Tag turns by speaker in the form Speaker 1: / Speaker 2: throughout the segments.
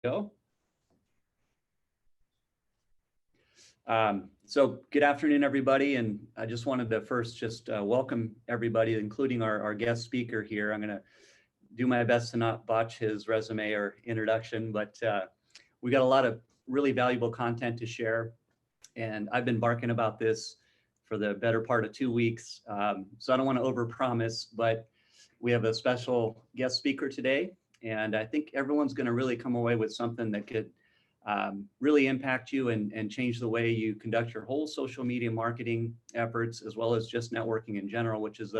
Speaker 1: Go. So good afternoon, everybody. And I just wanted to first just welcome everybody, including our guest speaker here. I'm going to do my best to not botch his resume or introduction, but we got a lot of really valuable content to share. And I've been barking about this for the better part of 2 weeks. So I don't want to overpromise, but we have a special guest speaker today. And I think everyone's going to really come away with something that could really impact you and change the way you conduct your whole social media marketing efforts, as well as just networking in general, which is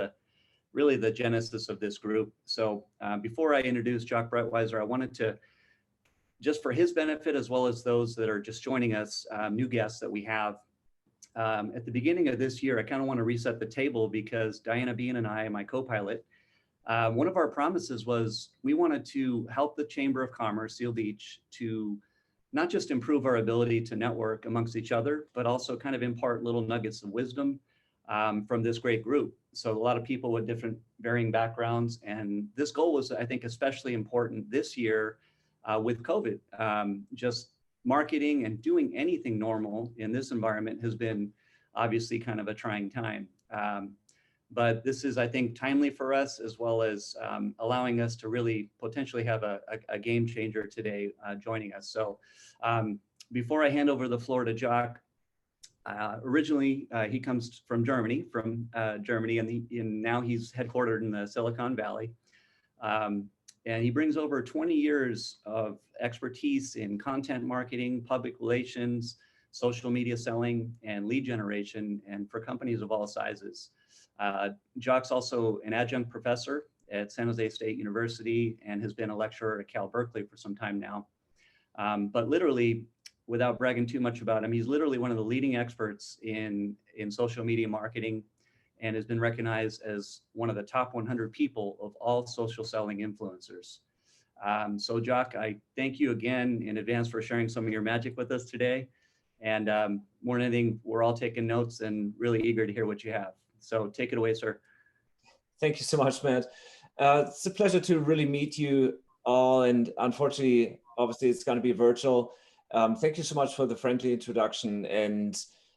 Speaker 1: really the genesis of this group. So before I introduce Jock Breitwieser, I wanted to, just for his benefit, as well as those that are just joining us, new guests that we have, at the beginning of this year, I kind of want to reset the table because Diana Bean and I, my co-pilot, one of our promises was we wanted to help the Chamber of Commerce, Seal Beach, to not just improve our ability to network amongst each other, but also kind of impart little nuggets of wisdom from this great group. So a lot of people with different varying backgrounds. And this goal was, I think, especially important this year with COVID. Just marketing and doing anything normal in this environment has been obviously kind of a trying time. But this is, I think, timely for us, as well as allowing us to really potentially have a game changer today joining us. So before I hand over the floor to Jock, originally he comes from Germany, and now he's headquartered in the Silicon Valley. And he brings over 20 years of expertise in content marketing, public relations, social media selling, and lead generation, and for companies of all sizes. Jock's also an adjunct professor at San Jose State University and has been a lecturer at Cal Berkeley for some time now. But literally, without bragging too much about him, he's literally one of the leading experts in social media marketing and has been recognized as one of the top 100 people of all social selling influencers. So Jock, I thank you again in advance for sharing some of your magic with us today. And more than anything, we're all taking notes and really eager to hear what you have. So take it away, sir.
Speaker 2: Thank you so much, Matt. It's a pleasure to really meet you all. And unfortunately, obviously, it's going to be virtual. Thank you so much for the friendly introduction. And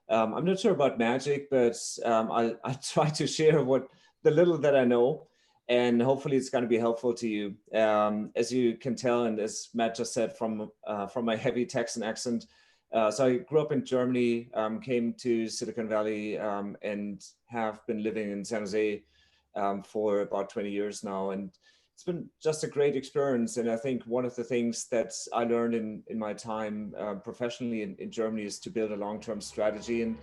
Speaker 2: I'm not sure about magic, but I try to share the little that I know. And hopefully it's going to be helpful to you. As you can tell, and as Matt just said, from my heavy Texan accent, so I grew up in Germany, came to Silicon Valley, and have been living in San Jose for about 20 years now. And it's been just a great experience. And I think one of the things that I learned in my time professionally in Germany is to build a long-term strategy. And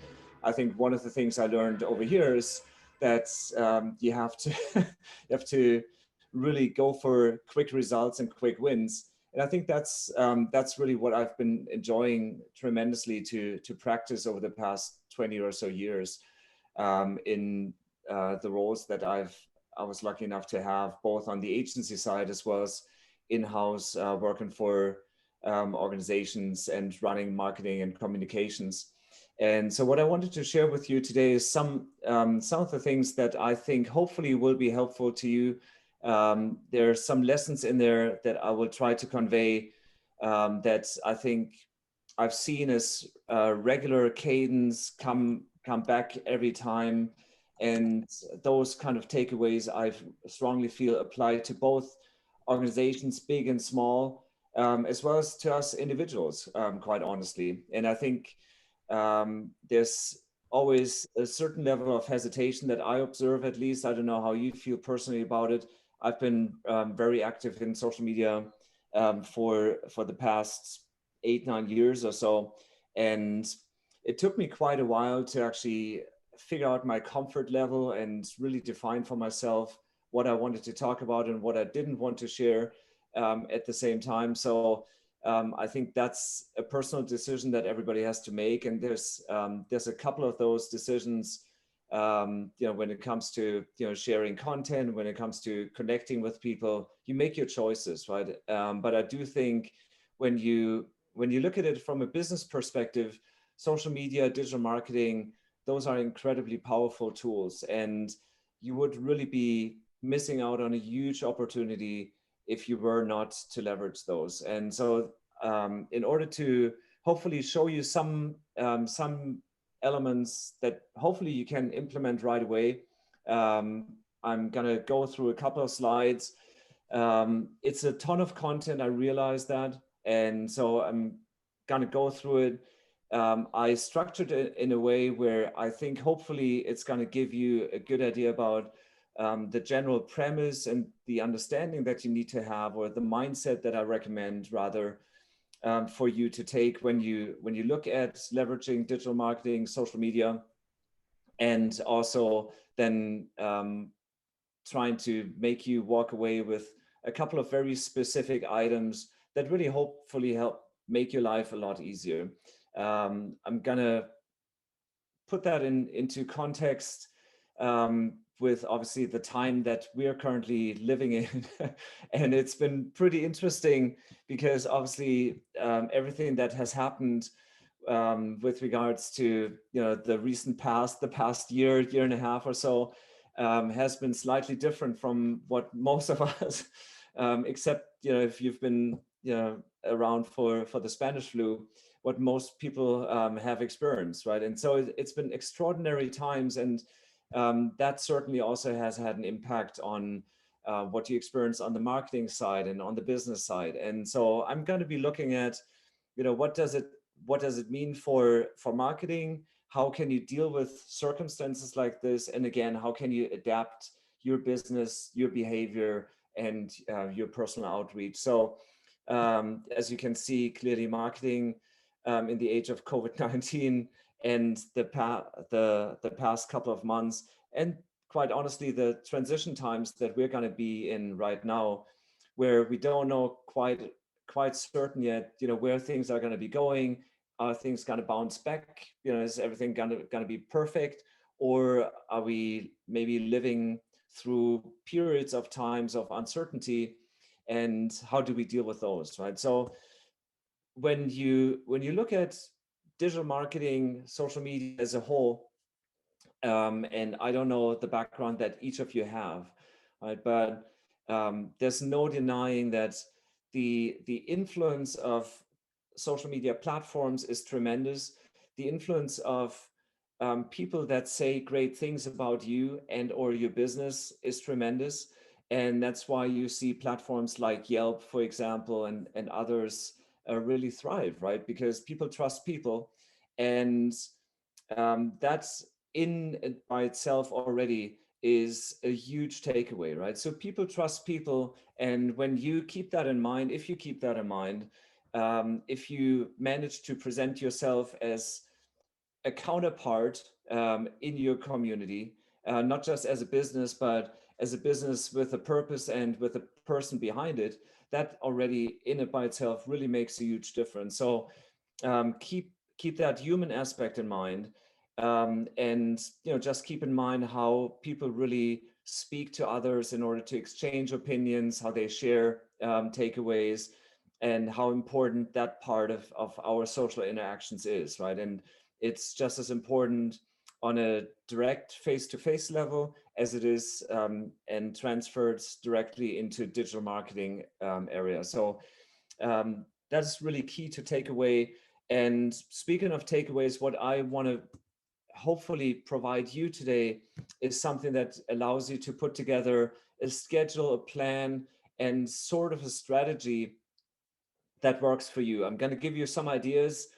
Speaker 2: I think one of the things I learned over here is that you have to really go for quick results and quick wins. And I think that's really what I've been enjoying tremendously to practice over the past 20 or so years in the roles that I was lucky enough to have, both on the agency side as well as in-house working for organizations and running marketing and communications. And so what I wanted to share with you today is some of the things that I think hopefully will be helpful to you. There are some lessons in there that I will try to convey that I think I've seen as regular cadence come back every time. And those kind of takeaways I strongly feel apply to both organizations, big and small, as well as to us individuals, quite honestly. And I think there's always a certain level of hesitation that I observe, at least. I don't know how you feel personally about it. I've been very active in social media for the past 8-9 years or so. And it took me quite a while to actually figure out my comfort level and really define for myself what I wanted to talk about and what I didn't want to share at the same time. So I think that's a personal decision that everybody has to make. And there's a couple of those decisions, when it comes to sharing content, when it comes to connecting with people, you make your choices, right? But I do think when you look at it from a business perspective, social media, digital marketing, those are incredibly powerful tools, and you would really be missing out on a huge opportunity if you were not to leverage those. And so in order to hopefully show you some elements that hopefully you can implement right away. I'm gonna go through a couple of slides. It's a ton of content, I realize that, and so I'm gonna go through it. I structured it in a way where I think hopefully it's gonna give you a good idea about the general premise and the understanding that you need to have, or the mindset that I recommend rather, for you to take when you look at leveraging digital marketing, social media, and also then trying to make you walk away with a couple of very specific items that really hopefully help make your life a lot easier. I'm gonna put that into context with obviously the time that we're currently living in. And it's been pretty interesting because obviously everything that has happened with regards to the recent past, the past year and a half or so, has been slightly different from what most of us, except if you've been around for the Spanish flu, what most people have experienced, right? And so it's been extraordinary times, and that certainly also has had an impact on what you experience on the marketing side and on the business side. And so I'm going to be looking at, what does it mean for marketing? How can you deal with circumstances like this? And again, how can you adapt your business, your behavior, and your personal outreach? So as you can see, clearly marketing in the age of COVID-19 and the past couple of months, and quite honestly, the transition times that we're going to be in right now, where we don't know quite certain yet, where things are going to be going. Are things going to bounce back? Is everything going to be perfect, or are we maybe living through periods of times of uncertainty? And how do we deal with those, right? So when you look at digital marketing, social media as a whole, and I don't know the background that each of you have, right? But there's no denying that the influence of social media platforms is tremendous. The influence of people that say great things about you and or your business is tremendous. And that's why you see platforms like Yelp, for example, and others really thrive, right? Because people trust people. And that's by itself already is a huge takeaway, right? So people trust people. And when you keep that in mind, if you keep that in mind, if you manage to present yourself as a counterpart in your community, not just as a business, but as a business with a purpose and with a person behind it, that already in it by itself really makes a huge difference. So keep that human aspect in mind, and just keep in mind how people really speak to others in order to exchange opinions, how they share takeaways, and how important that part of our social interactions is, right? And it's just as important on a direct face-to-face level as it is and transfers directly into digital marketing area. So that's really key to take away. And speaking of takeaways, what I want to hopefully provide you today is something that allows you to put together a schedule, a plan, and sort of a strategy that works for you. I'm going to give you some ideas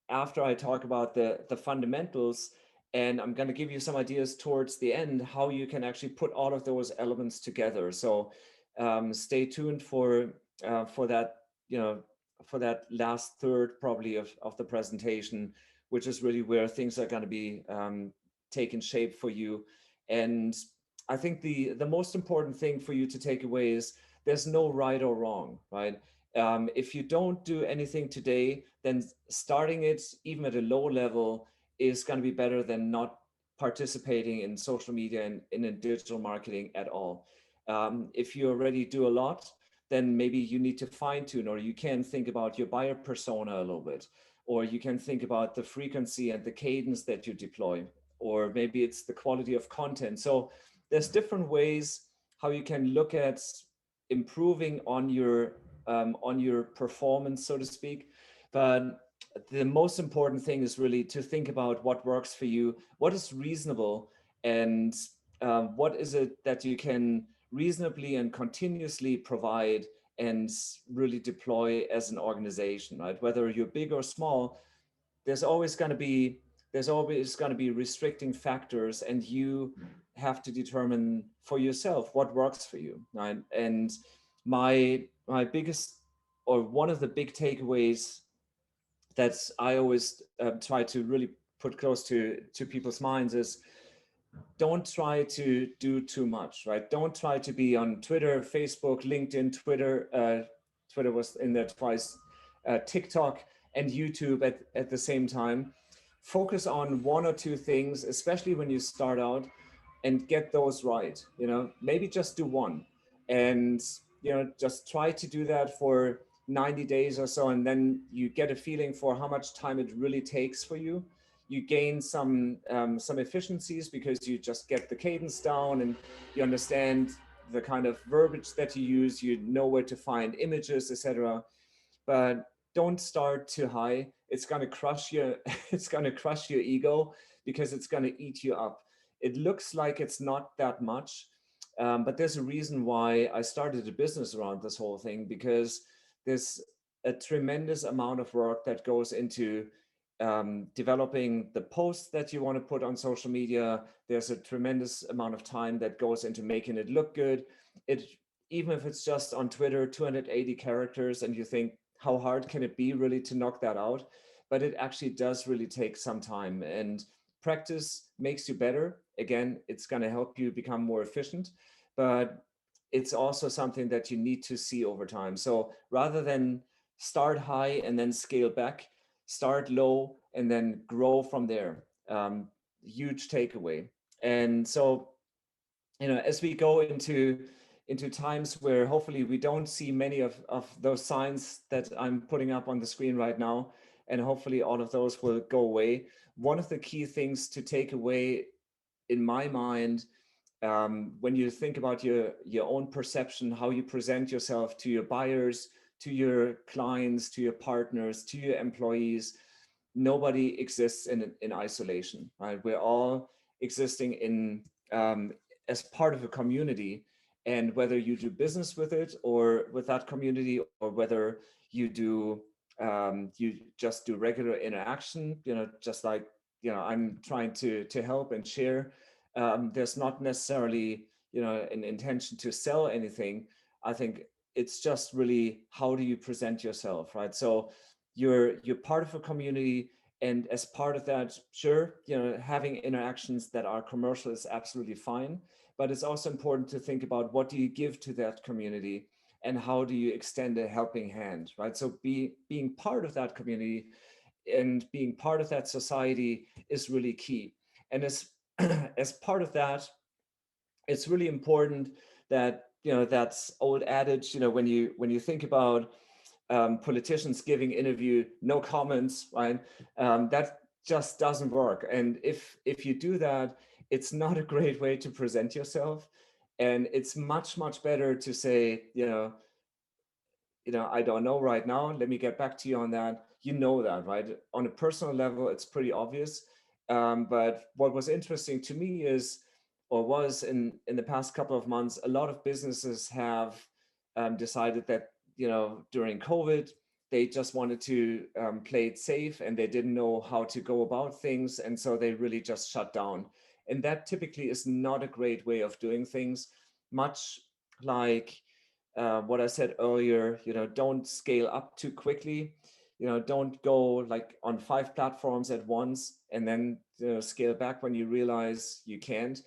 Speaker 2: after I talk about the fundamentals, and I'm going to give you some ideas towards the end how you can actually put all of those elements together. So stay tuned for that, for that last third probably of the presentation, which is really where things are going to be taking shape for you. And I think the most important thing for you to take away is there's no right or wrong, right? If you don't do anything today, then starting it even at a low level is going to be better than not participating in social media and in digital marketing at all. If you already do a lot, then maybe you need to fine tune, or you can think about your buyer persona a little bit, or you can think about the frequency and the cadence that you deploy, or maybe it's the quality of content. So there's different ways how you can look at improving on your on your performance, so to speak. But the most important thing is really to think about what works for you, what is reasonable, and what is it that you can reasonably and continuously provide and really deploy as an organization, right? Whether you're big or small, there's always going to be restricting factors, and you have to determine for yourself what works for you, right? And my biggest, or one of the big takeaways that I always try to really put close to people's minds is, don't try to do too much, right? Don't try to be on Twitter, Facebook, LinkedIn, Twitter was in there twice, TikTok and YouTube at the same time. Focus on one or two things, especially when you start out, and get those right. Maybe just do one, and just try to do that for 90 days or so, and then you get a feeling for how much time it really takes for you. You gain some efficiencies because you just get the cadence down, and you understand the kind of verbiage that you use. You know where to find images, etc. But don't start too high. It's going to crush your it's going to crush your ego, because it's going to eat you up. It looks like it's not that much, but there's a reason why I started a business around this whole thing, because there's a tremendous amount of work that goes into developing the posts that you want to put on social media. There's a tremendous amount of time that goes into making it look good. Even if it's just on Twitter, 280 characters, and you think, how hard can it be really to knock that out? But it actually does really take some time, and practice makes you better. Again, it's going to help you become more efficient, but it's also something that you need to see over time. So rather than start high and then scale back, start low and then grow from there. Huge takeaway. And so, as we go into times where hopefully we don't see many of those signs that I'm putting up on the screen right now, and hopefully all of those will go away. One of the key things to take away in my mind, when you think about your own perception, how you present yourself to your buyers, to your clients, to your partners, to your employees, nobody exists in isolation, right? We're all existing as part of a community, and whether you do business with it or with that community, or whether you just do regular interaction, just like I'm trying to help and share. There's not necessarily an intention to sell anything. I think it's just really, how do you present yourself, right? So you're part of a community, and as part of that, sure, having interactions that are commercial is absolutely fine, but it's also important to think about, what do you give to that community, and how do you extend a helping hand, right? So being part of that community and being part of that society is really key. And as part of that, it's really important that, that's old adage, when you think about politicians giving interview, no comments, right? That just doesn't work. And if you do that, it's not a great way to present yourself. And it's much, much better to say, I don't know right now, let me get back to you on that. That, right? On a personal level, it's pretty obvious. But what was interesting to me is, or was in the past couple of months, a lot of businesses have decided that, during COVID, they just wanted to play it safe, and they didn't know how to go about things. And so they really just shut down. And that typically is not a great way of doing things. Much like what I said earlier, don't scale up too quickly. Don't go like on 5 platforms at once and then scale back when you realize you can't.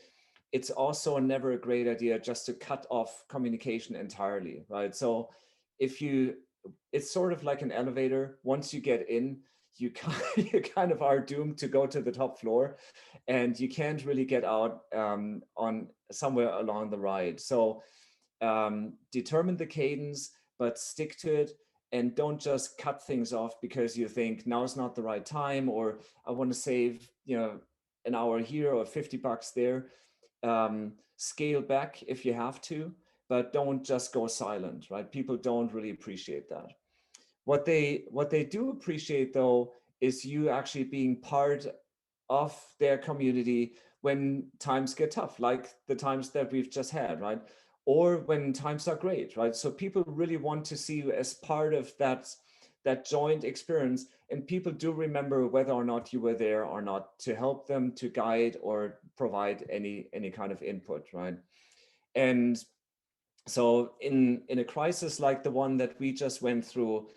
Speaker 2: It's also never a great idea just to cut off communication entirely, right? So it's sort of like an elevator. Once you get in, you kind of are doomed to go to the top floor, and you can't really get out on somewhere along the ride. So determine the cadence, but stick to it, and don't just cut things off because you think now is not the right time, or I want to save an hour here or $50 there. Scale back if you have to, but don't just go silent, right? People don't really appreciate that. What they do appreciate though is you actually being part of their community when times get tough, like the times that we've just had, right? Or when times are great, right? So people really want to see you as part of that joint experience, and people do remember whether or not you were there or not, to help them, to guide or provide any kind of input, right? And so in a crisis like the one that we just went through,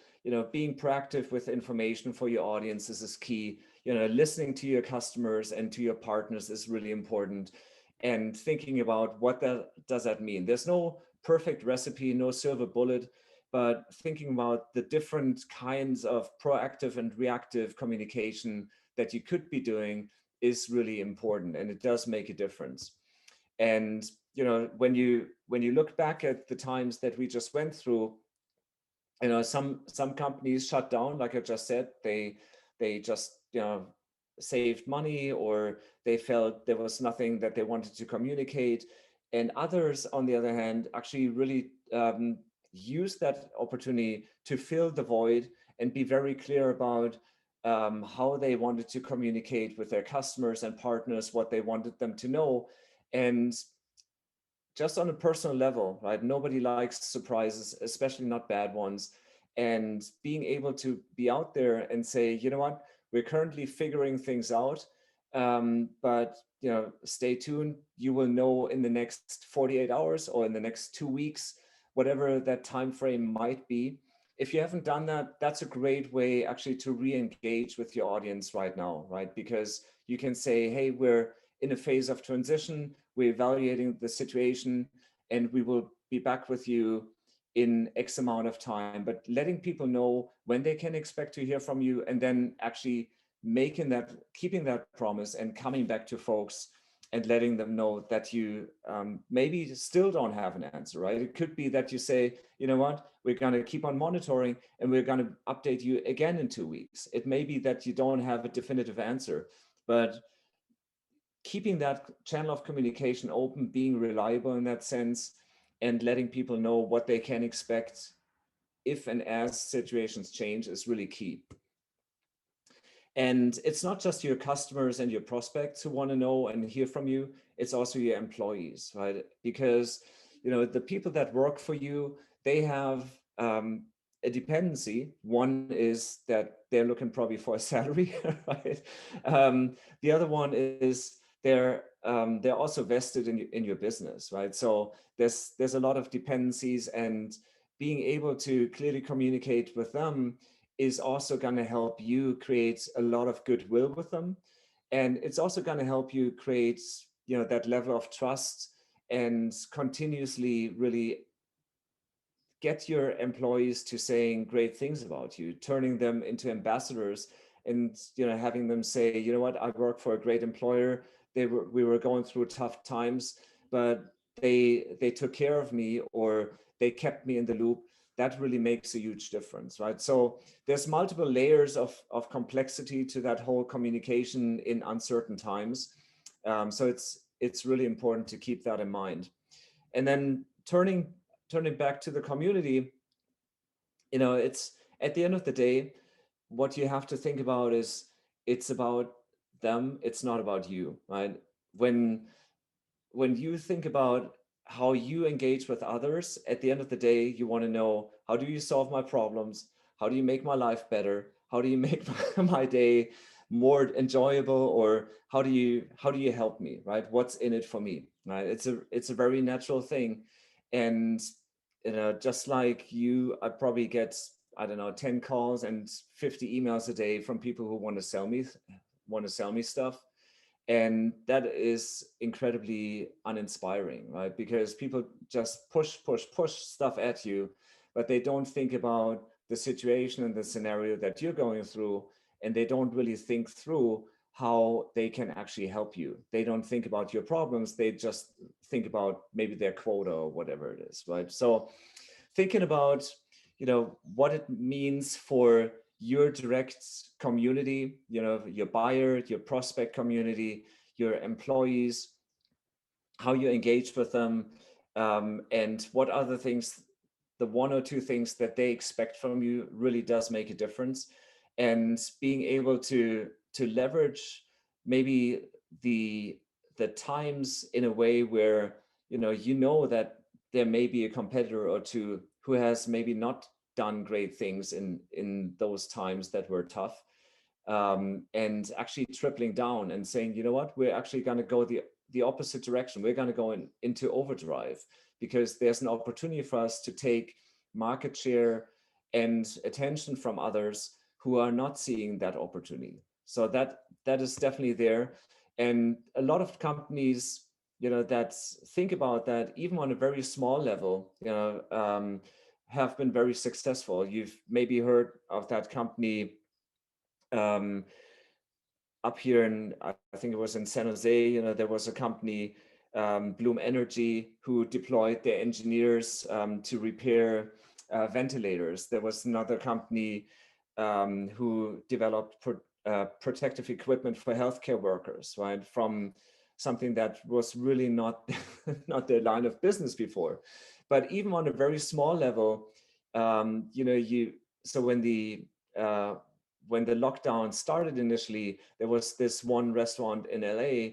Speaker 2: being proactive with information for your audiences is key. Listening to your customers and to your partners is really important, and thinking about what does that mean. There's no perfect recipe, no silver bullet, but thinking about the different kinds of proactive and reactive communication that you could be doing is really important, and it does make a difference. And when you look back at the times that we just went through, some companies shut down, like I just said. They just saved money, or they felt there was nothing that they wanted to communicate. And others, on the other hand, actually really use that opportunity to fill the void and be very clear about how they wanted to communicate with their customers and partners, what they wanted them to know. And just on a personal level, right? Nobody likes surprises, especially not bad ones. And being able to be out there and say, you know what, we're currently figuring things out, but stay tuned. You will know in the next 48 hours or in the next 2 weeks, whatever that time frame might be. If you haven't done that, that's a great way actually to re-engage with your audience right now, right? Because you can say, hey, we're in a phase of transition, we're evaluating the situation, and we will be back with you in X amount of time. But letting people know when they can expect to hear from you, and then actually keeping that promise and coming back to folks and letting them know that you maybe still don't have an answer, right? It could be that you say, you know what, we're going to keep on monitoring and we're going to update you again in 2 weeks. It may be that you don't have a definitive answer, but keeping that channel of communication open, being reliable in that sense, and letting people know what they can expect if and as situations change is really key. And it's not just your customers and your prospects who want to know and hear from you, it's also your employees, right? Because the people that work for you, they have a dependency. One is that they're looking probably for a salary, right? The other one is they're also vested in your business, right? So there's a lot of dependencies, and being able to clearly communicate with them is also going to help you create a lot of goodwill with them. And it's also going to help you create, that level of trust, and continuously really get your employees to saying great things about you, turning them into ambassadors, and having them say, you know what, I work for a great employer. We were going through tough times, but they took care of me, or they kept me in the loop. That really makes a huge difference, right? So there's multiple layers of complexity to that whole communication in uncertain times. So it's really important to keep that in mind. And then turning back to the community, it's at the end of the day, what you have to think about is it's about them. It's not about you, right? When you think about how you engage with others, at the end of the day, you want to know, how do you solve my problems? How do you make my life better? How do you make my day more enjoyable? Or how do you help me, right? What's in it for me, right? It's a very natural thing. And just like you, I probably get, I don't know, 10 calls and 50 emails a day from people who want to sell me stuff. And that is incredibly uninspiring, right? Because people just push stuff at you, but they don't think about the situation and the scenario that you're going through, and they don't really think through how they can actually help you. They don't think about your problems. They just think about maybe their quota or whatever it is, right? So thinking about, what it means for your direct community, your buyer, your prospect community, your employees, how you engage with them, and what other things, the one or two things that they expect from you really does make a difference. And being able to leverage maybe the times in a way where you know that there may be a competitor or two who has maybe not done great things in those times that were tough, and actually tripling down and saying, you know what, we're actually going to go the opposite direction. We're going to go into overdrive, because there's an opportunity for us to take market share and attention from others who are not seeing that opportunity. So that is definitely there. And a lot of companies, that think about that, even on a very small level, have been very successful. You've maybe heard of that company um, up here in, I think it was in San Jose. There was a company, Bloom Energy, who deployed their engineers to repair ventilators. There was another company who developed protective equipment for healthcare workers, right? From something that was really not not their line of business before. But even on a very small level, so when the lockdown started initially, there was this one restaurant in LA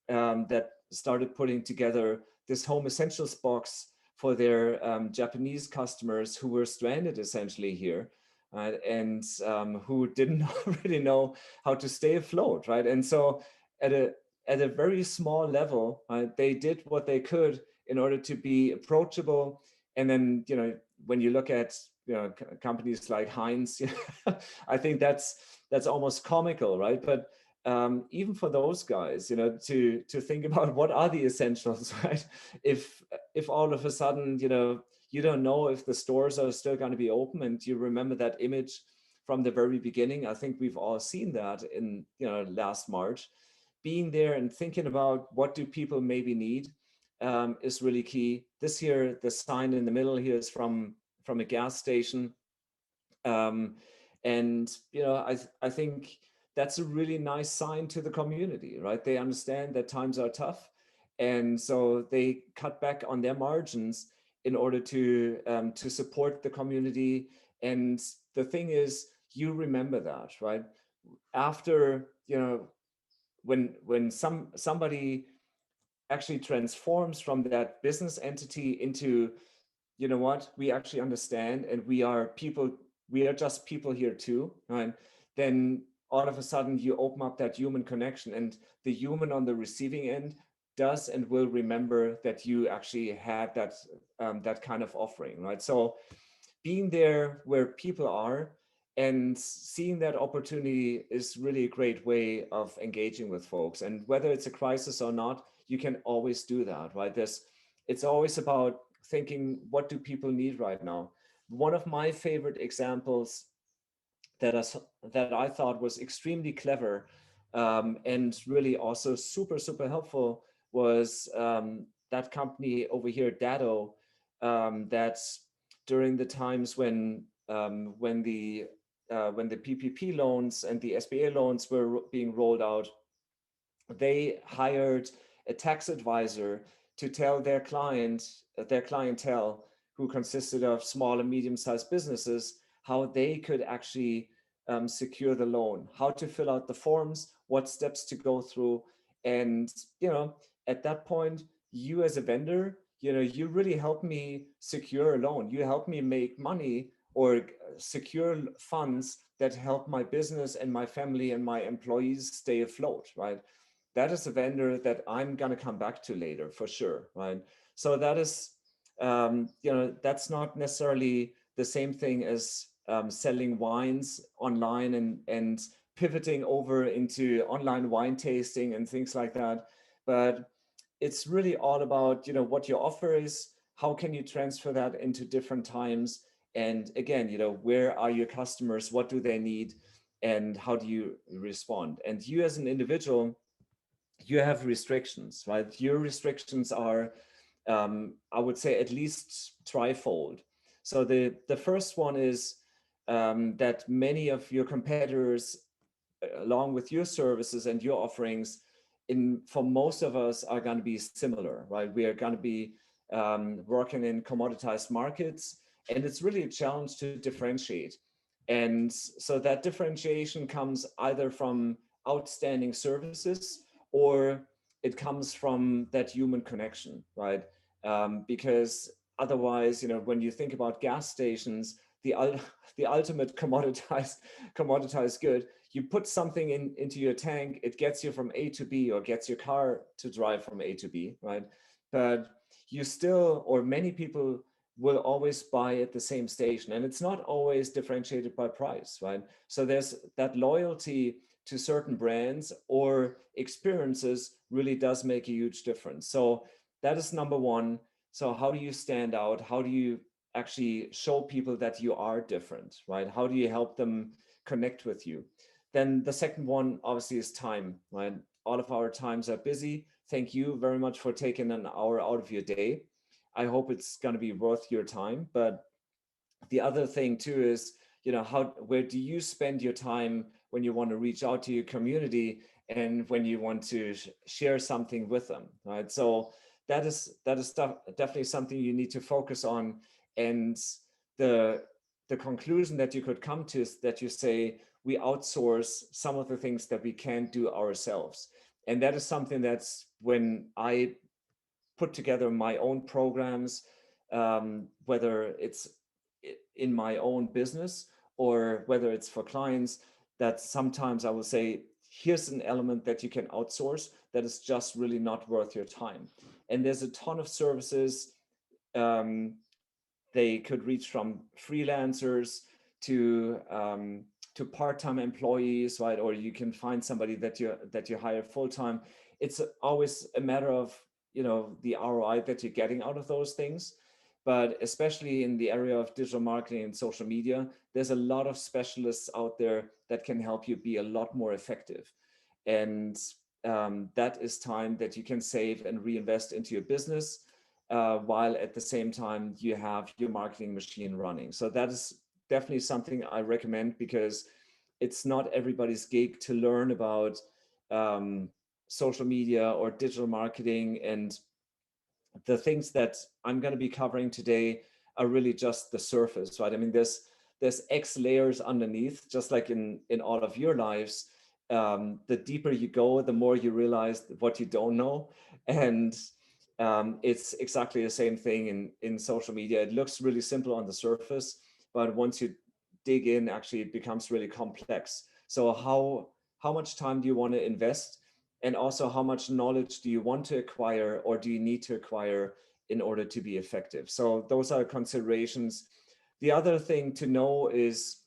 Speaker 2: that started putting together this home essentials box for their Japanese customers who were stranded essentially here, and who didn't really know how to stay afloat, right? And so at a very small level, they did what they could in order to be approachable. And then, when you look at companies like Heinz, I think that's almost comical, right? But even for those guys, to think about what are the essentials, right? If all of a sudden, you don't know if the stores are still going to be open, and you remember that image from the very beginning. I think we've all seen that in last March. Being there and thinking about what do people maybe need is really key. This year, the sign in the middle here is from a gas station. And I think that's a really nice sign to the community, right? They understand that times are tough, and so they cut back on their margins in order to support the community. And the thing is, you remember that, right? After when somebody actually transforms from that business entity into, you know what, we actually understand, and we are people, we are just people here too, right? Then all of a sudden you open up that human connection, and the human on the receiving end does and will remember that you actually had that kind of offering, right? So being there where people are and seeing that opportunity is really a great way of engaging with folks. And whether it's a crisis or not, you can always do that, right? It's always about thinking, what do people need right now? One of my favorite examples that I thought was extremely clever, and really also super, super helpful was that company over here, Datto, that's during the times when the PPP loans and the SBA loans were being rolled out, they hired a tax advisor to tell their clientele, who consisted of small and medium-sized businesses, how they could actually secure the loan, how to fill out the forms, what steps to go through. And at that point, you as a vendor, you really help me secure a loan. You help me make money or secure funds that help my business and my family and my employees stay afloat, right? That is a vendor that I'm going to come back to later for sure, right? So that is, that's not necessarily the same thing as selling wines online and pivoting over into online wine tasting and things like that. But it's really all about, what your offer is, how can you transfer that into different times? And again, where are your customers? What do they need? And how do you respond? And you as an individual, you have restrictions, right? Your restrictions are, I would say, at least trifold. So the first one is that many of your competitors, along with your services and your offerings, for most of us are going to be similar, right? We are going to be working in commoditized markets. And it's really a challenge to differentiate. And so that differentiation comes either from outstanding services, or it comes from that human connection, right? Because otherwise, when you think about gas stations, the ultimate commoditized good, you put something into your tank, it gets you from A to B, or gets your car to drive from A to B, right? But you still, or many people will always buy at the same station, and it's not always differentiated by price, right? So there's that loyalty to certain brands or experiences really does make a huge difference. So that is number one. So how do you stand out? How do you actually show people that you are different, right? How do you help them connect with you? Then the second one obviously is time, right? All of our times are busy. Thank you very much for taking an hour out of your day. I hope it's going to be worth your time. But the other thing too is, where do you spend your time when you want to reach out to your community and when you want to share something with them, right? So that is definitely something you need to focus on. And the conclusion that you could come to is that you say, we outsource some of the things that we can't do ourselves. And that is something that's when I put together my own programs, whether it's in my own business or whether it's for clients, that sometimes I will say, here's an element that you can outsource that is just really not worth your time. And there's a ton of services. They could reach from freelancers to part-time employees, right? Or you can find somebody that you hire full-time. It's always a matter of the ROI that you're getting out of those things. But especially in the area of digital marketing and social media, there's a lot of specialists out there that can help you be a lot more effective. And that is time that you can save and reinvest into your business, while at the same time you have your marketing machine running. So that is definitely something I recommend, because it's not everybody's gig to learn about social media or digital marketing. And the things that I'm going to be covering today are really just the surface, right? I mean, there's X layers underneath, just like in all of your lives. The deeper you go, the more you realize what you don't know. And it's exactly the same thing in social media. It looks really simple on the surface, but once you dig in, actually it becomes really complex. So how much time do you want to invest? And also, how much knowledge do you want to acquire, or do you need to acquire in order to be effective? So those are considerations. The other thing to know is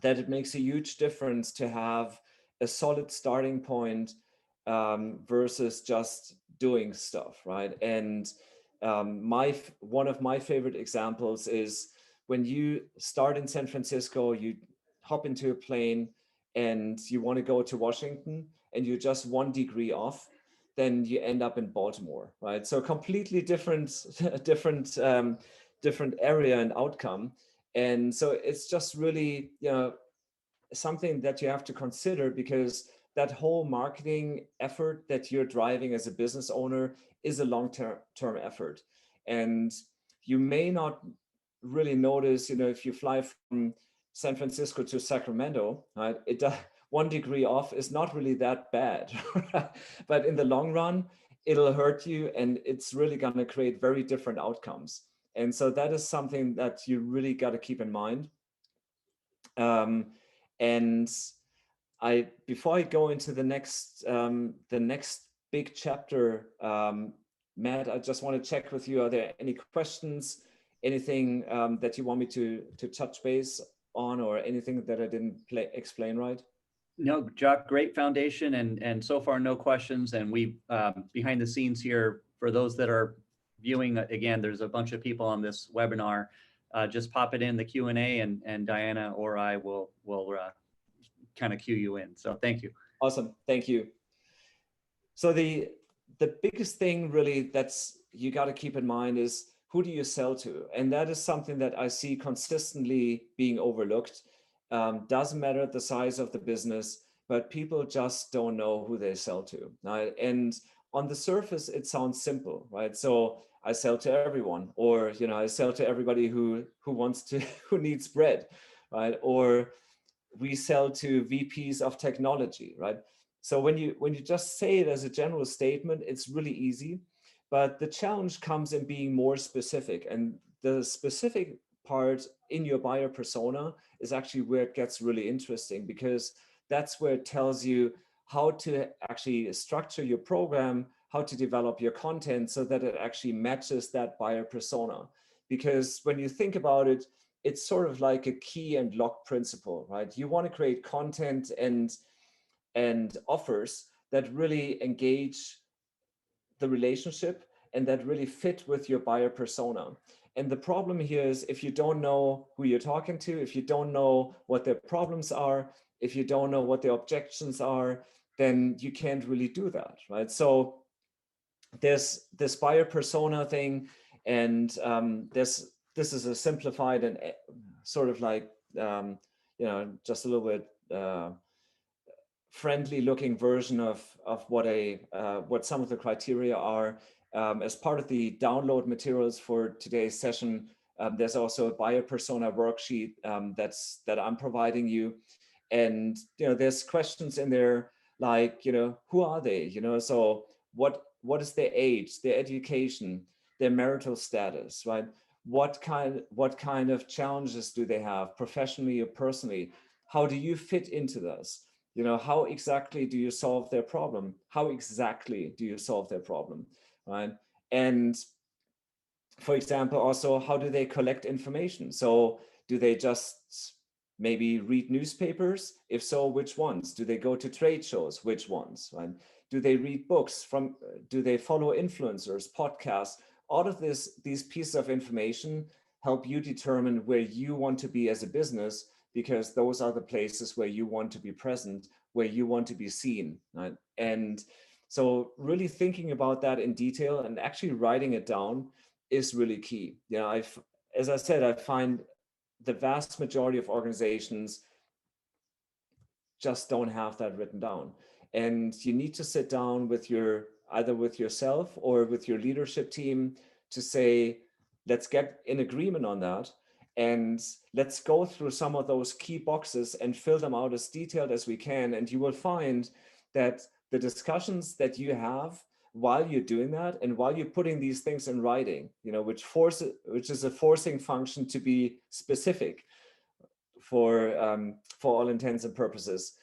Speaker 2: that it makes a huge difference to have a solid starting point versus just doing stuff, right? And one of my favorite examples is when you start in San Francisco, you hop into a plane and you want to go to Washington, and you're just 1 degree off, then you end up in Baltimore, right? So completely different area and outcome. And so it's just really, something that you have to consider, because that whole marketing effort that you're driving as a business owner is a long-term effort. And you may not really notice, if you fly from San Francisco to Sacramento, right? 1 degree off is not really that bad, but in the long run, it'll hurt you, and it's really going to create very different outcomes. And so that is something that you really got to keep in mind. And before I go into the next big chapter, Matt, I just want to check with you. Are there any questions, anything that you want me to touch base on, or anything that I didn't explain right?
Speaker 1: No, Jock, great foundation, and so far no questions. And we behind the scenes here, for those that are viewing, again, there's a bunch of people on this webinar. Just pop it in the Q&A, and Diana or I will kind of cue you in. So thank you.
Speaker 2: Awesome, thank you. So the biggest thing really that's you got to keep in mind is, who do you sell to? And that is something that I see consistently being overlooked. Doesn't matter the size of the business, but people just don't know who they sell to. And on the surface, it sounds simple, right? So I sell to everyone, or, you know, I sell to everybody who wants to, who needs bread, right? Or we sell to VPs of technology, right? So when you just say it as a general statement, it's really easy. But the challenge comes in being more specific. And the specific part in your buyer persona is actually where it gets really interesting, because that's where it tells you how to actually structure your program, how to develop your content so that it actually matches that buyer persona. Because when you think about it, it's sort of like a key and lock principle, right? You want to create content and offers that really engage the relationship and that really fit with your buyer persona. And the problem here is, if you don't know who you're talking to, if you don't know what their problems are, if you don't know what their objections are, then you can't really do that, right? So there's this buyer persona thing, and this is a simplified and sort of like you know, just a little bit friendly looking version of what some of the criteria are. As part of the download materials for today's session, there's also a buyer persona worksheet that I'm providing you. And, you know, there's questions in there like, you know, who are they? You know, so what is their age, their education, their marital status, right? What kind of challenges do they have professionally or personally? How do you fit into this? You know, how exactly do you solve their problem? How exactly do you solve their problem, right? And for example, also, how do they collect information? So do they just maybe read newspapers? If so, which ones? Do they go to trade shows? Which ones, right? Do they read books from, do they follow influencers, podcasts? All of these pieces of information help you determine where you want to be as a business, because those are the places where you want to be present, where you want to be seen, right? And so really thinking about that in detail and actually writing it down is really key. You know, as I said, I find the vast majority of organizations just don't have that written down. And you need to sit down with either with yourself or with your leadership team to say, let's get in agreement on that. And let's go through some of those key boxes and fill them out as detailed as we can. And you will find that the discussions that you have while you're doing that and while you're putting these things in writing, you know, which is a forcing function to be specific for all intents and purposes.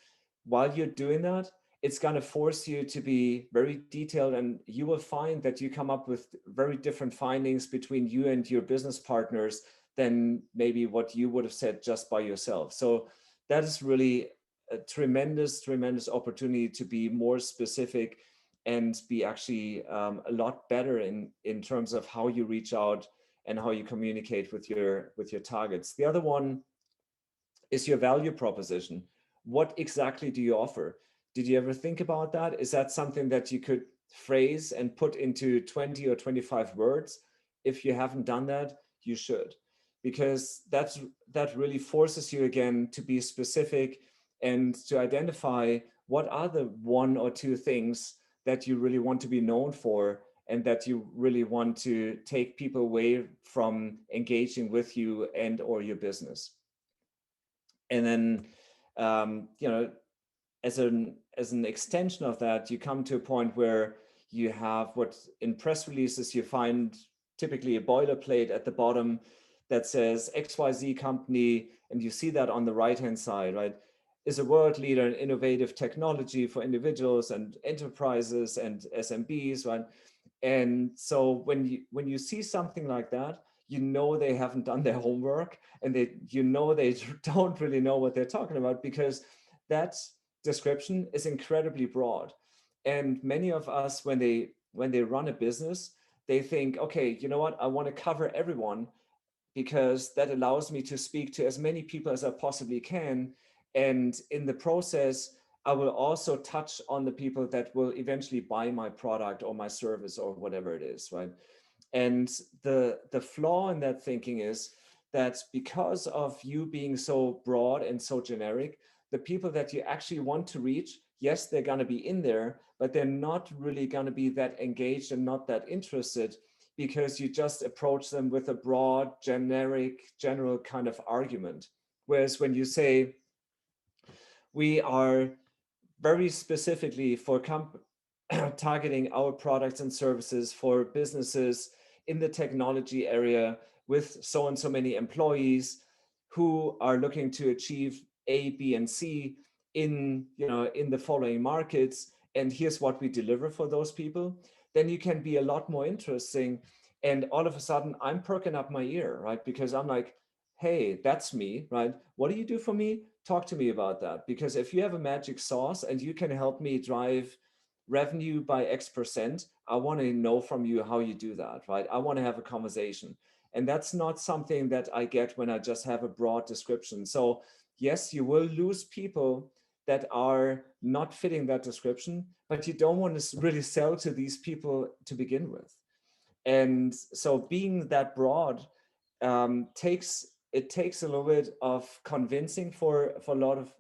Speaker 2: While you're doing that, it's going to force you to be very detailed, and you will find that you come up with very different findings between you and your business partners than maybe what you would have said just by yourself. So that is really a tremendous opportunity to be more specific and be actually a lot better in terms of how you reach out and how you communicate with your targets. The other one is your value proposition. What exactly do you offer? Did you ever think about that? Is that something that you could phrase and put into 20 or 25 words? If you haven't done that, you should, because that really forces you again to be specific and to identify what are the one or two things that you really want to be known for, and that you really want to take people away from engaging with you and or your business. And then, you know, as an extension of that, you come to a point where you have what in press releases you find typically a boilerplate at the bottom that says XYZ company, and you see that on the right-hand side, right, is a world leader in innovative technology for individuals and enterprises and SMBs, right? And so when you see something like that, you know they haven't done their homework, and they don't really know what they're talking about, because that description is incredibly broad. And many of us, when they run a business, they think, okay, you know what, I want to cover everyone, because that allows me to speak to as many people as I possibly can. And in the process, I will also touch on the people that will eventually buy my product or my service or whatever it is, right? And the flaw in that thinking is that because of you being so broad and so generic, the people that you actually want to reach, yes, they're going to be in there, but they're not really going to be that engaged and not that interested, because you just approach them with a broad, generic, general kind of argument. Whereas when you say, we are very specifically for targeting our products and services for businesses in the technology area with so and so many employees who are looking to achieve A, B, and C in, in the following markets, and here's what we deliver for those people, then you can be a lot more interesting. And all of a sudden I'm perking up my ear, right? Because I'm like, hey, that's me, right? What do you do for me? Talk to me about that. Because if you have a magic sauce and you can help me drive revenue by X%, I want to know from you how you do that, right? I want to have a conversation. And that's not something that I get when I just have a broad description. So yes, you will lose people that are not fitting that description, but you don't want to really sell to these people to begin with. And so being that broad takes a little bit of convincing for a lot of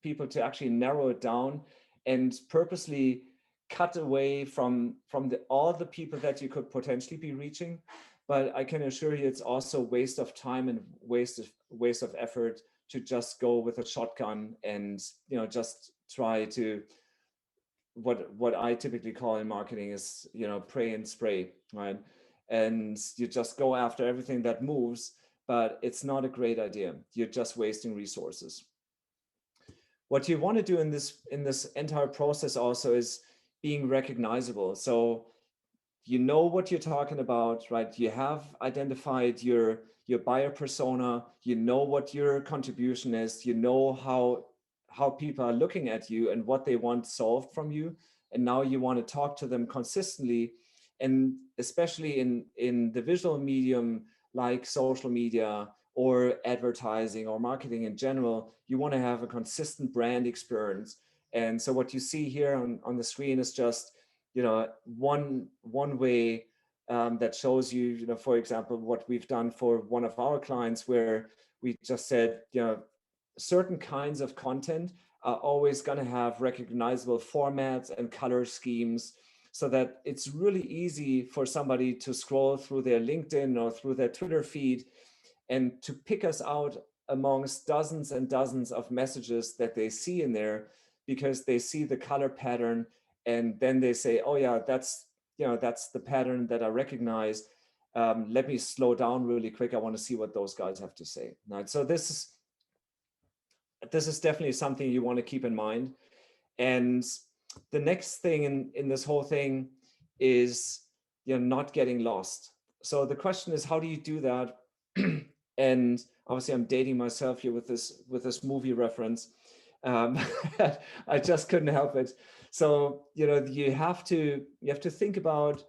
Speaker 2: people to actually narrow it down and purposely cut away from all the people that you could potentially be reaching. But I can assure you, it's also waste of time and waste of effort to just go with a shotgun and just try to what I typically call in marketing is pray and spray, right? And you just go after everything that moves, but it's not a great idea. You're just wasting resources. What you want to do in this entire process also is being recognizable. So you know what you're talking about, right? You have identified your buyer persona, you know what your contribution is, you know how people are looking at you and what they want solved from you. And now you want to talk to them consistently. And especially in the visual medium like social media or advertising or marketing in general, you want to have a consistent brand experience. And so what you see here on the screen is just one way that shows you, for example, what we've done for one of our clients, where we just said, certain kinds of content are always going to have recognizable formats and color schemes, so that it's really easy for somebody to scroll through their LinkedIn or through their Twitter feed and to pick us out amongst dozens and dozens of messages that they see in there, because they see the color pattern and then they say, oh yeah, that's the pattern that I recognize. Let me slow down really quick. I want to see what those guys have to say. Right? So this is definitely something you want to keep in mind. And the next thing in this whole thing is not getting lost. So the question is, how do you do that? And obviously I'm dating myself here with this movie reference. I just couldn't help it. So you have to think about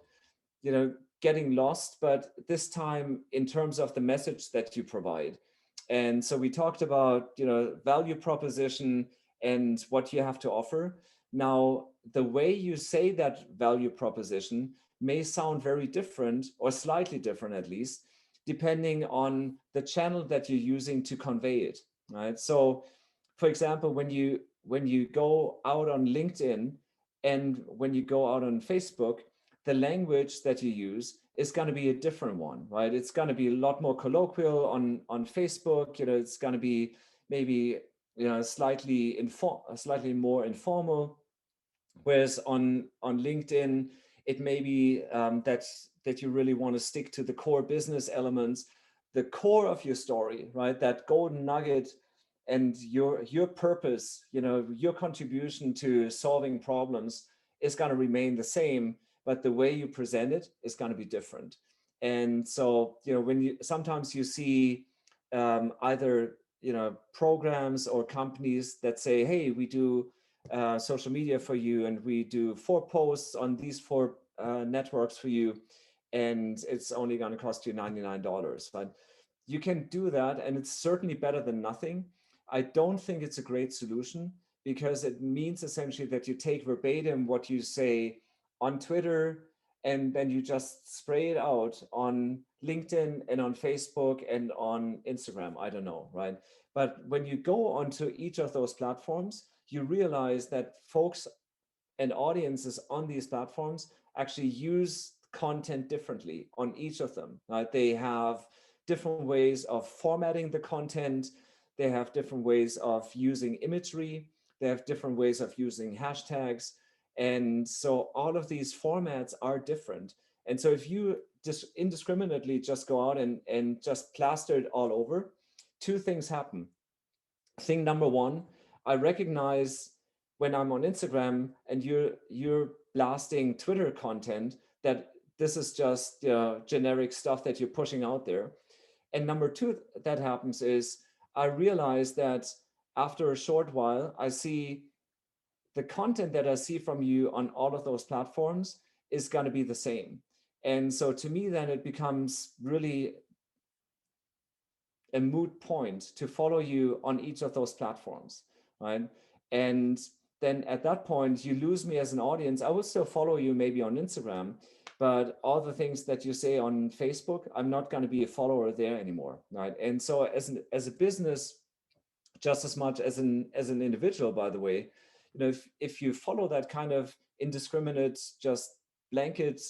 Speaker 2: getting lost, but this time in terms of the message that you provide. And so we talked about value proposition and what you have to offer. Now, the way you say that value proposition may sound very different, or slightly different at least, depending on the channel that you're using to convey it, right? So for example, when you go out on LinkedIn and when you go out on Facebook, the language that you use is going to be a different one, right? It's going to be a lot more colloquial on Facebook. It's going to be maybe slightly more informal, whereas on LinkedIn it may be that you really want to stick to the core business elements, the core of your story, right? That golden nugget and your purpose, your contribution to solving problems is going to remain the same, but the way you present it is going to be different. And so when sometimes you see either programs or companies that say, hey, we do social media for you, and we do 4 posts on these 4 networks for you, and it's only going to cost you $99. But you can do that, and it's certainly better than nothing. I don't think it's a great solution, because it means essentially that you take verbatim what you say on Twitter and then you just spray it out on LinkedIn and on Facebook and on Instagram. I don't know, right? But when you go onto each of those platforms, you realize that folks and audiences on these platforms actually use content differently on each of them, right? They have different ways of formatting the content. They have different ways of using imagery. They have different ways of using hashtags. And so all of these formats are different. And so if you just indiscriminately just go out and just plaster it all over, two things happen. Thing number one, I recognize when I'm on Instagram and you're blasting Twitter content that this is just generic stuff that you're pushing out there. And number two that happens is I realize that after a short while, I see the content that I see from you on all of those platforms is going to be the same. And so to me, then it becomes really a moot point to follow you on each of those platforms, right? And then at that point, you lose me as an audience. I will still follow you maybe on Instagram, but all the things that you say on Facebook, I'm not going to be a follower there anymore, right? And so as a business, just as much as an individual, by the way, if you follow that kind of indiscriminate, just blanket,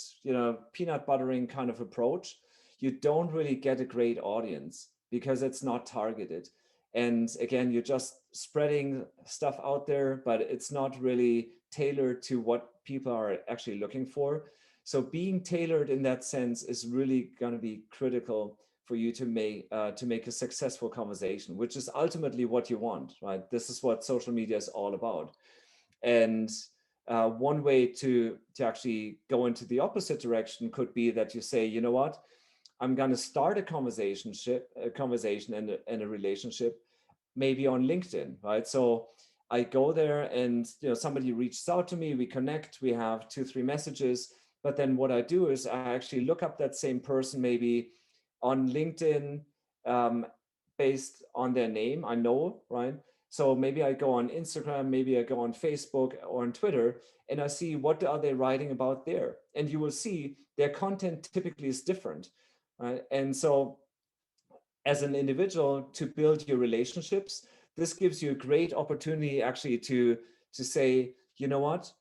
Speaker 2: peanut buttering kind of approach, you don't really get a great audience because it's not targeted. And again, you're just spreading stuff out there, but it's not really tailored to what people are actually looking for. So being tailored in that sense is really going to be critical for you to make a successful conversation, which is ultimately what you want, right? This is what social media is all about. And one way to actually go into the opposite direction could be that you say, you know what, I'm going to start a conversation and a relationship, maybe on LinkedIn, right? So I go there and somebody reaches out to me, we connect, we have 2-3 messages, but then what I do is I actually look up that same person maybe on LinkedIn, based on their name, I know, right? So maybe I go on Instagram, maybe I go on Facebook or on Twitter, and I see what are they writing about there. And you will see their content typically is different, right? And so as an individual to build your relationships, this gives you a great opportunity actually to say, you know what,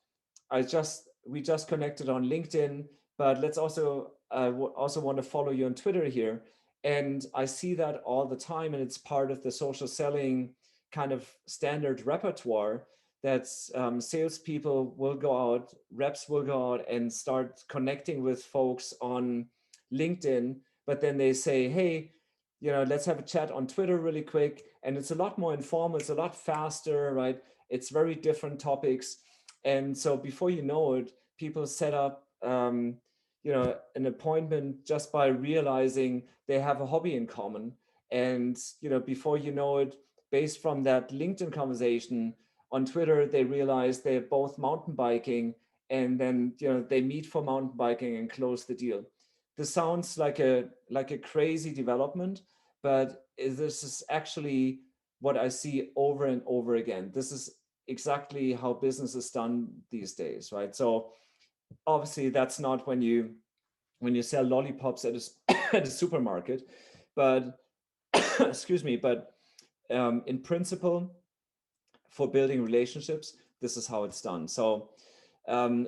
Speaker 2: we just connected on LinkedIn, but let's also want to follow you on Twitter here. And I see that all the time, and it's part of the social selling kind of standard repertoire that salespeople will go out, reps will go out and start connecting with folks on LinkedIn, but then they say, hey, let's have a chat on Twitter really quick. And it's a lot more informal, it's a lot faster, right? It's very different topics. And so before you know it, people set up an appointment just by realizing they have a hobby in common. And before you know it, based from that LinkedIn conversation on Twitter, they realize they're both mountain biking, and then they meet for mountain biking and close the deal. This sounds like a crazy development, but this is actually what I see over and over again. This is exactly how business is done these days, right? So obviously that's not when you sell lollipops at at a supermarket, but excuse me, but in principle, for building relationships, this is how it's done. So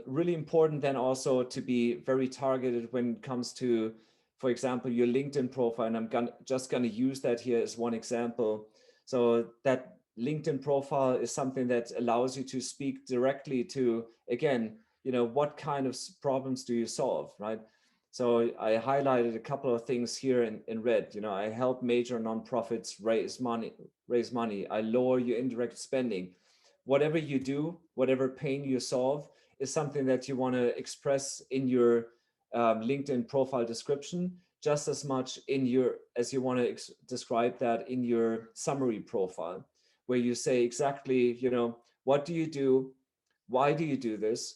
Speaker 2: really important then also to be very targeted when it comes to, for example, your LinkedIn profile. And I'm just going to use that here as one example. So that LinkedIn profile is something that allows you to speak directly to, again, what kind of problems do you solve, right? So I highlighted a couple of things here in red. I help major nonprofits raise money. I lower your indirect spending. Whatever you do, whatever pain you solve, is something that you want to express in your LinkedIn profile description, just as much as you want to describe that in your summary profile, where you say exactly, what do you do, why do you do this,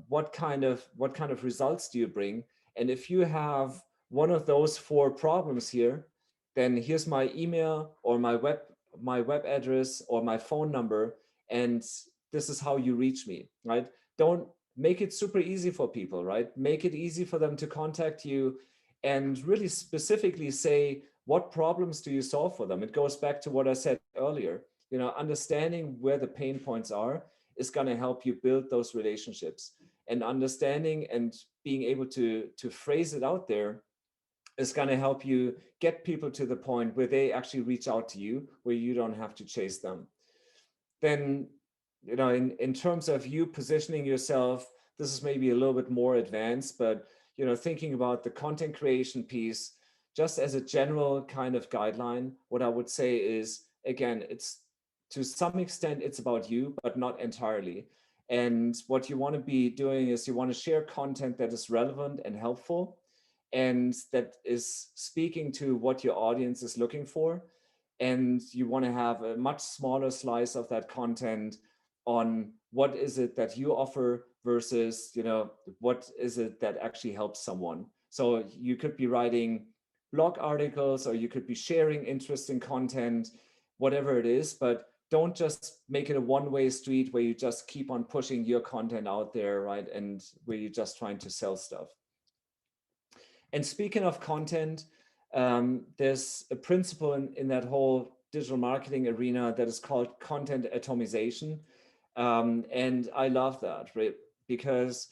Speaker 2: what kind of results do you bring, and if you have one of those 4 problems here, then here's my email or my web address or my phone number, and this is how you reach me, right? Don't make it super easy for people, right? Make it easy for them to contact you and really specifically say, what problems do you solve for them? It goes back to what I said earlier. You know, understanding where the pain points are is going to help you build those relationships, and understanding and being able to phrase it out there is going to help you get people to the point where they actually reach out to you, where you don't have to chase them. Then, you know, in terms of you positioning yourself, this is maybe a little bit more advanced, but, you know, thinking about the content creation piece, just as a general kind of guideline, what I would say is, again, it's to some extent, it's about you, but not entirely. And what you want to be doing is you want to share content that is relevant and helpful, and that is speaking to what your audience is looking for. And you want to have a much smaller slice of that content on what is it that you offer versus, you know, what is it that actually helps someone. So you could be writing blog articles, or you could be sharing interesting content, whatever it is, but don't just make it a one-way street where you just keep on pushing your content out there, right? And where you're just trying to sell stuff. And speaking of content, there's a principle in that whole digital marketing arena that is called content atomization. And I love that, right? Because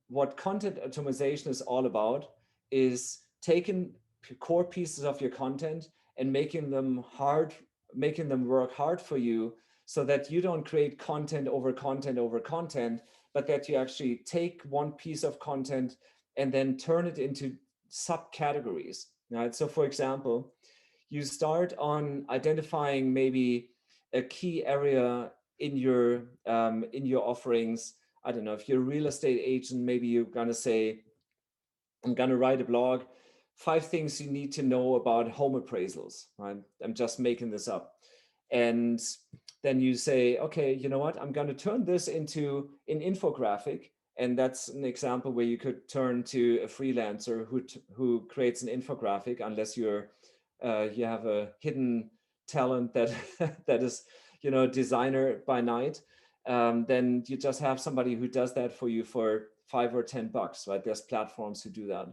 Speaker 2: what content atomization is all about is taking core pieces of your content and making them work hard for you, so that you don't create content over content over content, but that you actually take one piece of content and then turn it into subcategories. Right? So for example, you start on identifying maybe a key area in your offerings. I don't know, if you're a real estate agent, maybe you're gonna say, I'm gonna write a blog, 5 things you need to know about home appraisals, right? I'm just making this up. And then you say, okay, you know what? I'm gonna turn this into an infographic. And that's an example where you could turn to a freelancer who creates an infographic, unless you have a hidden talent that that is, you know, designer by night. Then you just have somebody who does that for you for $5 or $10, right? There's platforms who do that.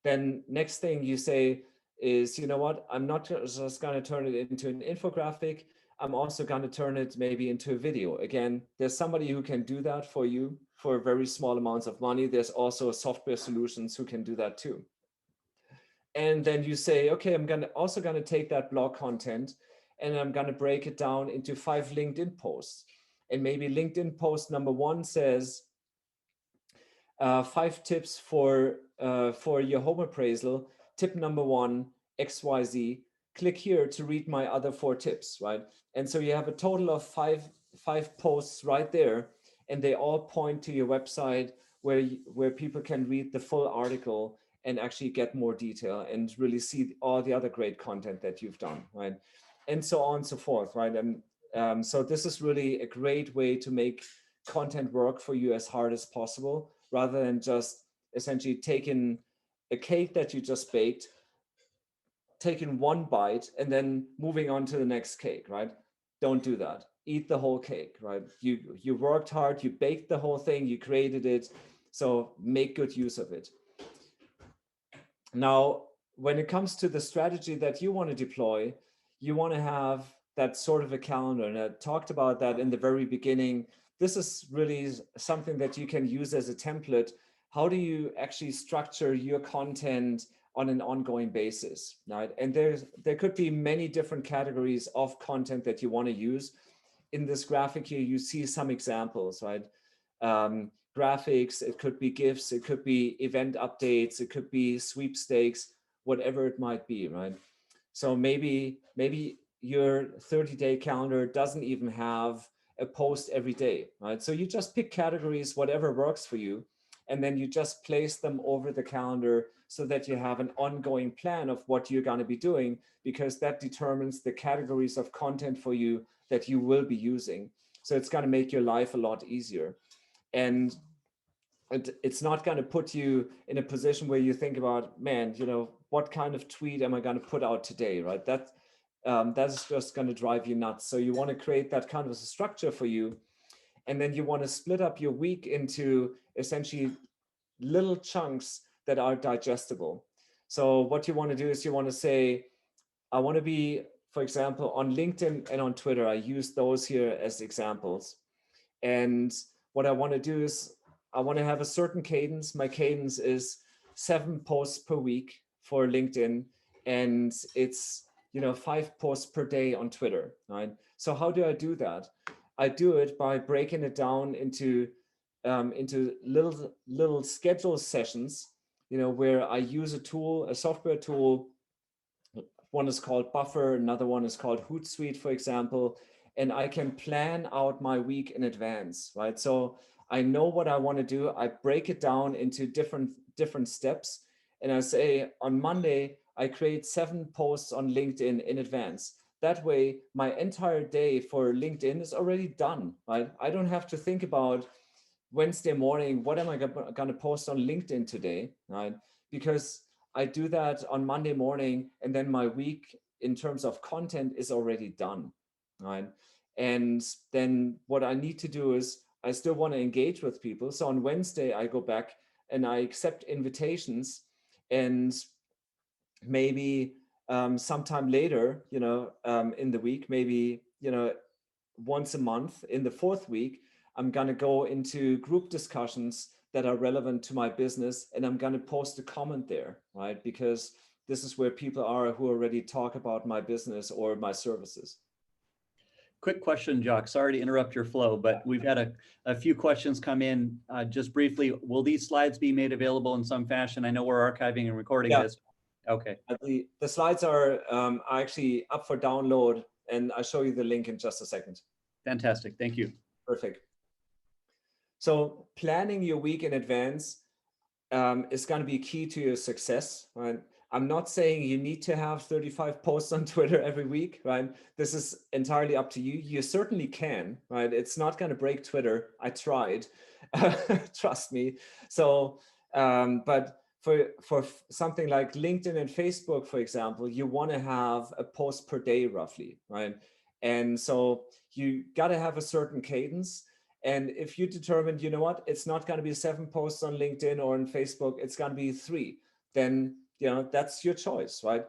Speaker 2: Then next thing you say is, you know what? I'm not just going to turn it into an infographic. I'm also going to turn it maybe into a video. Again, there's somebody who can do that for you for very small amounts of money. There's also software solutions who can do that too. And then you say, okay, I'm also going to take that blog content and I'm going to break it down into 5 LinkedIn posts. And maybe LinkedIn post number 1 says, 5 tips for your home appraisal. Tip number 1, XYZ. Click here to read my other 4 tips, right? And so you have a total of five posts right there, and they all point to your website where people can read the full article and actually get more detail and really see all the other great content that you've done, right? And so on and so forth, right? And so this is really a great way to make content work for you as hard as possible, rather than just essentially taking a cake that you just baked, taking one bite and then moving on to the next cake, right? Don't do that. Eat the whole cake, right? You worked hard, you baked the whole thing, you created it, so make good use of it. Now, when it comes to the strategy that you want to deploy, you want to have that sort of a calendar. And I talked about that in the very beginning. This is really something that you can use as a template. How do you actually structure your content on an ongoing basis, right? And there could be many different categories of content that you want to use. In this graphic here, you see some examples, right? Graphics, it could be GIFs, it could be event updates, it could be sweepstakes, whatever it might be, right? So maybe your 30-day calendar doesn't even have a post every day, right? So you just pick categories, whatever works for you, and then you just place them over the calendar so that you have an ongoing plan of what you're going to be doing, because that determines the categories of content for you that you will be using. So it's going to make your life a lot easier. And it's not going to put you in a position where you think about, man, you know, what kind of tweet am I going to put out today, right? That's just going to drive you nuts. So you want to create that kind of a structure for you. And then you want to split up your week into essentially little chunks that are digestible. So what you want to do is you want to say, I want to be, for example, on LinkedIn and on Twitter. I use those here as examples. And what I want to do is I want to have a certain cadence. My cadence is 7 posts per week for LinkedIn, and it's 5 posts per day on Twitter, right? So how do I do that? I do it by breaking it down into little schedule sessions, where I use a tool, a software tool. One is called Buffer, another one is called Hootsuite, for example, and I can plan out my week in advance, right? So I know what I want to do. I break it down into different steps, and I say on Monday I create 7 posts on LinkedIn in advance. That way, my entire day for LinkedIn is already done, right? I don't have to think about Wednesday morning, what am I going to post on LinkedIn today, right? Because I do that on Monday morning, and then my week in terms of content is already done, right? And then what I need to do is I still want to engage with people. So on Wednesday, I go back and I accept invitations, and maybe sometime later, in the week, maybe, once a month in the 4th week, I'm going to go into group discussions that are relevant to my business, and I'm going to post a comment there, right? Because this is where people are who already talk about my business or my services.
Speaker 1: Quick question, Jock. Sorry to interrupt your flow, but we've had a few questions come in. Just briefly, will these slides be made available in some fashion? I know we're archiving and recording this. Okay.
Speaker 2: The slides are actually up for download, and I'll show you the link in just a second.
Speaker 1: Fantastic. Thank you.
Speaker 2: Perfect. So planning your week in advance is going to be key to your success, right? I'm not saying you need to have 35 posts on Twitter every week, right? This is entirely up to you. You certainly can, right? It's not going to break Twitter. I tried, trust me. So, but for something like LinkedIn and Facebook, for example, you want to have a post per day roughly, right? And so you got to have a certain cadence. And if you determine, you know what, it's not going to be 7 posts on LinkedIn or on Facebook, it's going to be 3, then, that's your choice, right?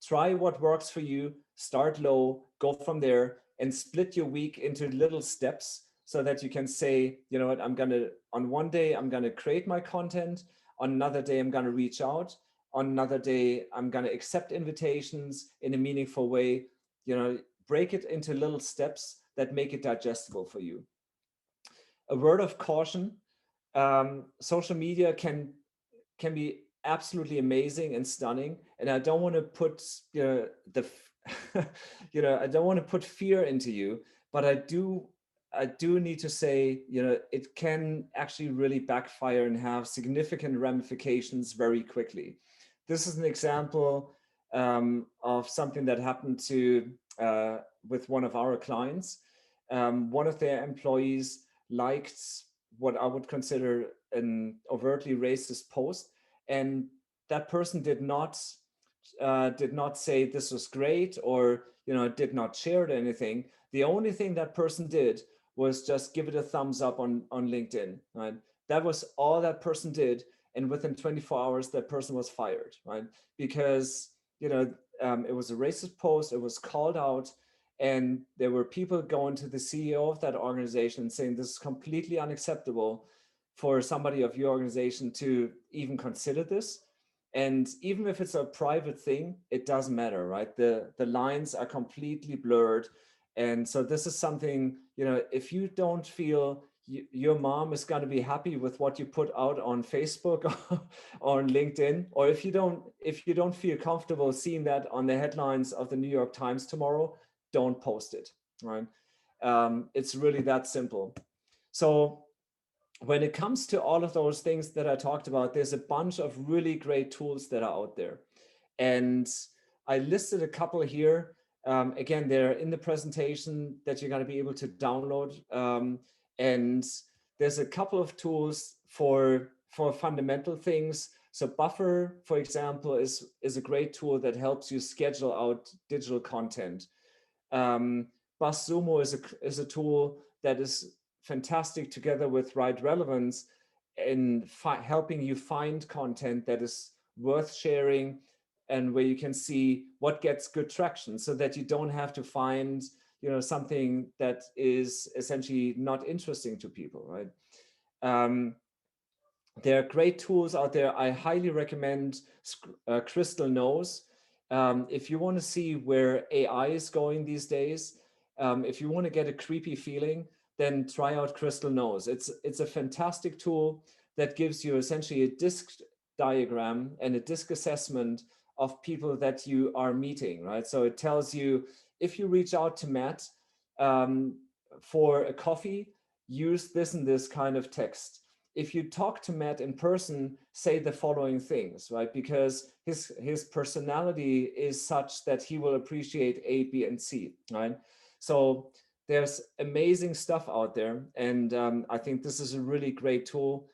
Speaker 2: Try what works for you, start low, go from there, and split your week into little steps so that you can say, you know what, on one day, I'm going to create my content. On another day, I'm going to reach out. On another day, I'm going to accept invitations in a meaningful way. Break it into little steps that make it digestible for you. A word of caution: social media can be absolutely amazing and stunning, and I don't want to put I don't want to put fear into you, but I do need to say, it can actually really backfire and have significant ramifications very quickly. This is an example of something that happened with one of our clients. One of their employees liked what I would consider an overtly racist post, and that person did not say this was great, or did not share anything. The only thing that person did was just give it a thumbs up on LinkedIn, right? That was all that person did, and within 24 hours that person was fired, right? Because it was a racist post, it was called out, and there were people going to the CEO of that organization saying this is completely unacceptable for somebody of your organization to even consider this. And even if it's a private thing, it doesn't matter, right? The lines are completely blurred. And so this is something, if you don't feel your mom is going to be happy with what you put out on Facebook or on LinkedIn, or if you don't feel comfortable seeing that on the headlines of the New York Times tomorrow, don't post it, right? It's really that simple. So when it comes to all of those things that I talked about, there's a bunch of really great tools that are out there. And I listed a couple here. Again, they're in the presentation that you're going to be able to download. And there's a couple of tools for fundamental things. So Buffer, for example, is a great tool that helps you schedule out digital content. BuzzSumo is a tool that is fantastic together with Right Relevance in helping you find content that is worth sharing and where you can see what gets good traction, so that you don't have to find, something that is essentially not interesting to people, right? Um, there are great tools out there. I highly recommend Crystal Knows. If you want to see where AI is going these days, if you want to get a creepy feeling, then try out Crystal Knows. It's a fantastic tool that gives you essentially a disk diagram and a disk assessment of people that you are meeting, right? So it tells you, if you reach out to Matt for a coffee, use this and this kind of text. If you talk to Matt in person, say the following things, right? Because his personality is such that he will appreciate A, B, and C, right? So there's amazing stuff out there. And I think this is a really great tool.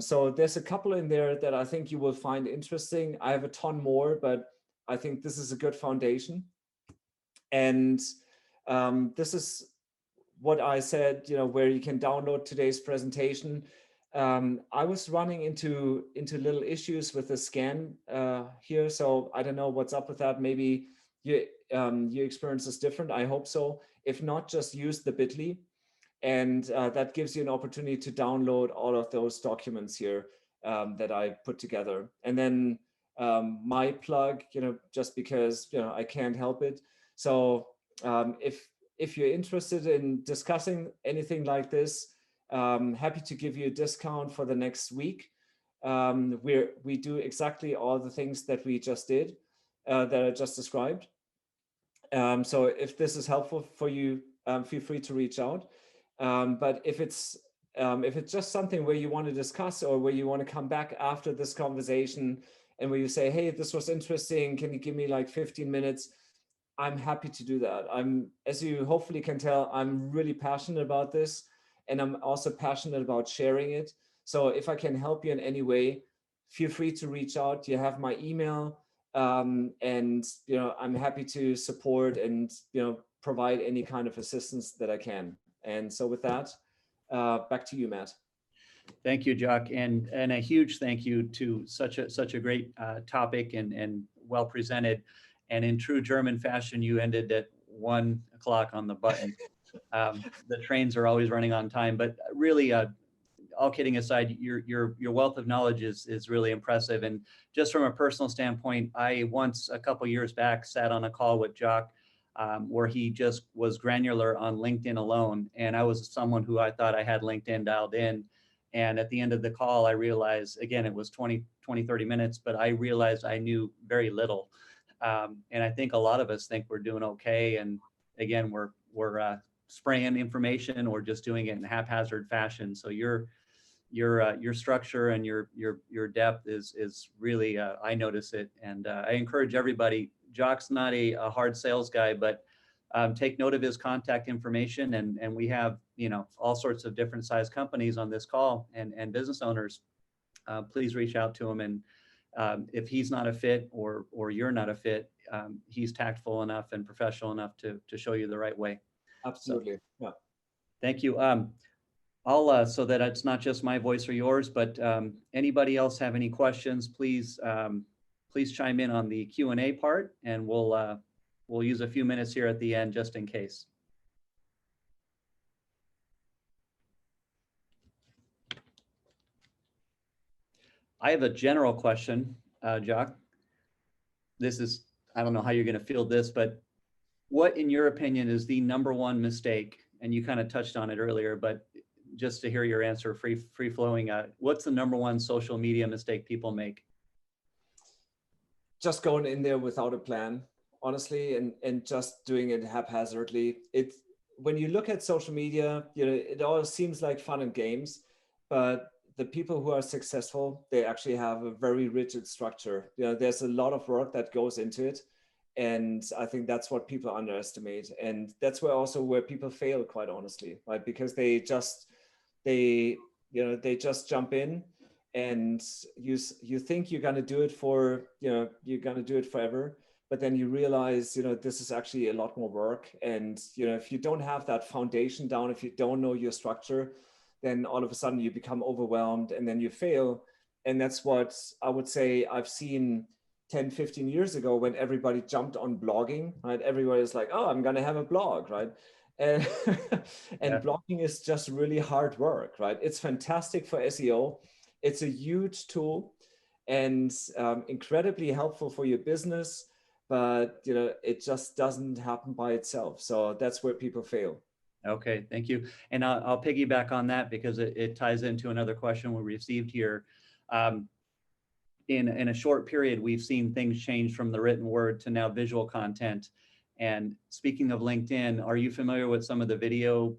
Speaker 2: So there's a couple in there that I think you will find interesting. I have a ton more, but I think this is a good foundation. And this is what I said, where you can download today's presentation. I was running into little issues with the scan here, so I don't know what's up with that. Maybe your experience is different. I hope so. If not, just use the bit.ly, and that gives you an opportunity to download all of those documents here that I put together. And then my plug, just because I can't help it. So if you're interested in discussing anything like this, happy to give you a discount for the next week. We do exactly all the things that we just did, that I just described. So if this is helpful for you, feel free to reach out. But if it's just something where you want to discuss, or where you want to come back after this conversation and where you say, hey, this was interesting, can you give me like 15 minutes? I'm happy to do that. As you hopefully can tell, I'm really passionate about this, and I'm also passionate about sharing it. So if I can help you in any way, feel free to reach out. You have my email, and I'm happy to support and provide any kind of assistance that I can. And so with that, back to you, Matt.
Speaker 1: Thank you, Jock, and a huge thank you to such a great topic and well presented. And in true German fashion, you ended at 1 o'clock on the button. The trains are always running on time, but really, all kidding aside, your wealth of knowledge is really impressive. And just from a personal standpoint, I once, a couple years back, sat on a call with Jock, where he just was granular on LinkedIn alone. And I was someone who I thought I had LinkedIn dialed in. And at the end of the call, I realized, again, it was 20, 30 minutes, but I realized I knew very little. And I think a lot of us think we're doing okay. And again, we're spraying information or just doing it in haphazard fashion. So your structure and your depth is really, I notice it. And I encourage everybody. Jock's not a hard sales guy, but take note of his contact information, and we have all sorts of different size companies on this call, and business owners. Please reach out to him, and if he's not a fit or you're not a fit, he's tactful enough and professional enough to show you the right way.
Speaker 2: Absolutely. So, yeah.
Speaker 1: Thank you. I'll so that it's not just my voice or yours, but anybody else have any questions? Please please chime in on the Q&A part, and we'll use a few minutes here at the end just in case. I have a general question, Jock. This is, I don't know how you're going to field this, but what, in your opinion, is the #1 mistake? And you kind of touched on it earlier, but just to hear your answer, free flowing, what's the #1 social media mistake people make?
Speaker 2: Just going in there without a plan, honestly, and just doing it haphazardly. When you look at social media, it all seems like fun and games, but the people who are successful, they actually have a very rigid structure. There's a lot of work that goes into it. And I think that's what people underestimate. And that's where people fail, quite honestly, right? Because they just jump in, and you think you're going to do it for, you're going to do it forever. but then you realize, this is actually a lot more work. And, if you don't have that foundation down, if you don't know your structure, then all of a sudden you become overwhelmed and then you fail. And that's what I would say I've seen 10, 15 years ago when everybody jumped on blogging, right? Everybody is like, oh, I'm going to have a blog, right? And, and blogging is just really hard work, right? It's fantastic for SEO. It's a huge tool and incredibly helpful for your business, but it just doesn't happen by itself. So that's where people fail.
Speaker 1: Okay, thank you. And I'll piggyback on that because it ties into another question we received here. In a short period, we've seen things change from the written word to now visual content. And speaking of LinkedIn, are you familiar with some of the video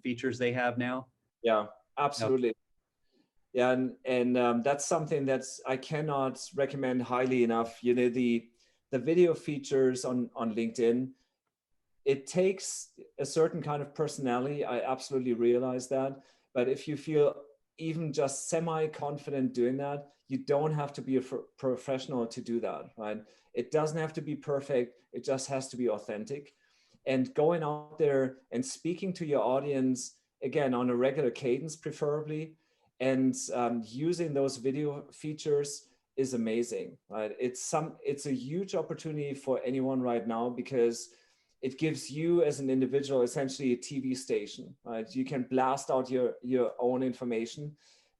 Speaker 1: features they have now?
Speaker 2: Yeah, absolutely. Yeah, and that's something that's I cannot recommend highly enough. The video features on LinkedIn, it takes a certain kind of personality. I absolutely realize that. But if you feel even just semi-confident doing that, you don't have to be a professional to do that, right? It doesn't have to be perfect. It just has to be authentic. And going out there and speaking to your audience, again, on a regular cadence, preferably, and using those video features is amazing, right? It's a huge opportunity for anyone right now because it gives you as an individual essentially a TV station, right? You can blast out your own information,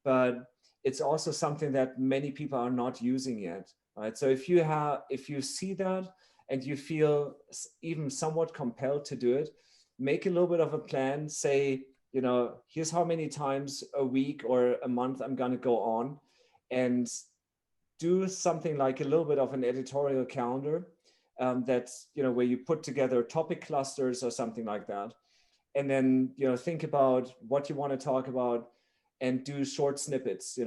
Speaker 2: but it's also something that many people are not using yet, right? So if you see that and you feel even somewhat compelled to do it, make a little bit of a plan. Say, here's how many times a week or a month I'm going to go on, and do something like a little bit of an editorial calendar that's, where you put together topic clusters or something like that. And then, think about what you want to talk about and do short snippets,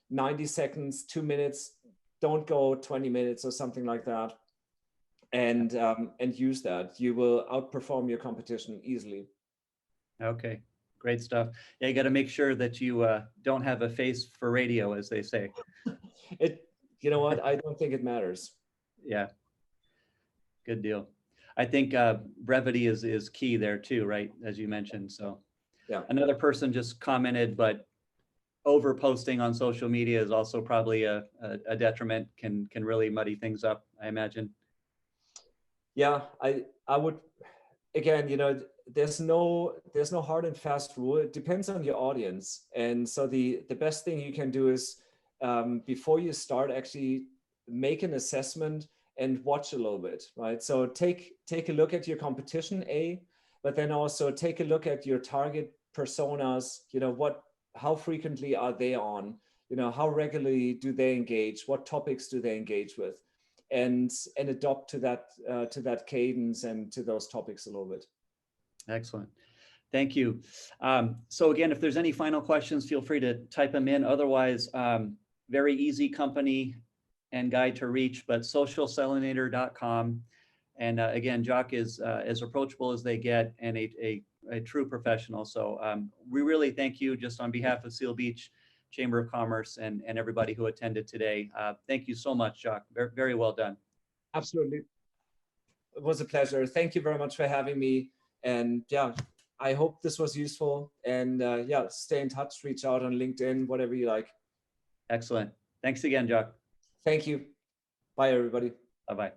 Speaker 2: 90 seconds, 2 minutes, don't go 20 minutes or something like that. And use that. You will outperform your competition easily.
Speaker 1: Okay, great stuff. Yeah, you got to make sure that you don't have a face for radio, as they say.
Speaker 2: You know what? I don't think it matters.
Speaker 1: Yeah, good deal. I think brevity is key there too, right? As you mentioned. So
Speaker 2: yeah.
Speaker 1: Another person just commented, but over posting on social media is also probably a detriment, can really muddy things up, I imagine.
Speaker 2: Yeah, I would, again, there's no hard and fast rule. It depends on your audience. And so the best thing you can do is before you start, actually make an assessment and watch a little bit, right? So take a look at your competition, but then also take a look at your target personas. How frequently are they on? How regularly do they engage? What topics do they engage with? And adopt to that cadence and to those topics a little bit.
Speaker 1: Excellent. Thank you. So again, if there's any final questions, feel free to type them in. Otherwise, very easy company and guide to reach, but socialselinator.com. And again, Jock is as approachable as they get and a true professional. So we really thank you just on behalf of Seal Beach Chamber of Commerce and everybody who attended today. Thank you so much, Jock. Very, very well done.
Speaker 2: Absolutely. It was a pleasure. Thank you very much for having me. And yeah, I hope this was useful. And yeah, stay in touch, reach out on LinkedIn, whatever you like.
Speaker 1: Excellent. Thanks again, Jock.
Speaker 2: Thank you. Bye, everybody.
Speaker 1: Bye-bye.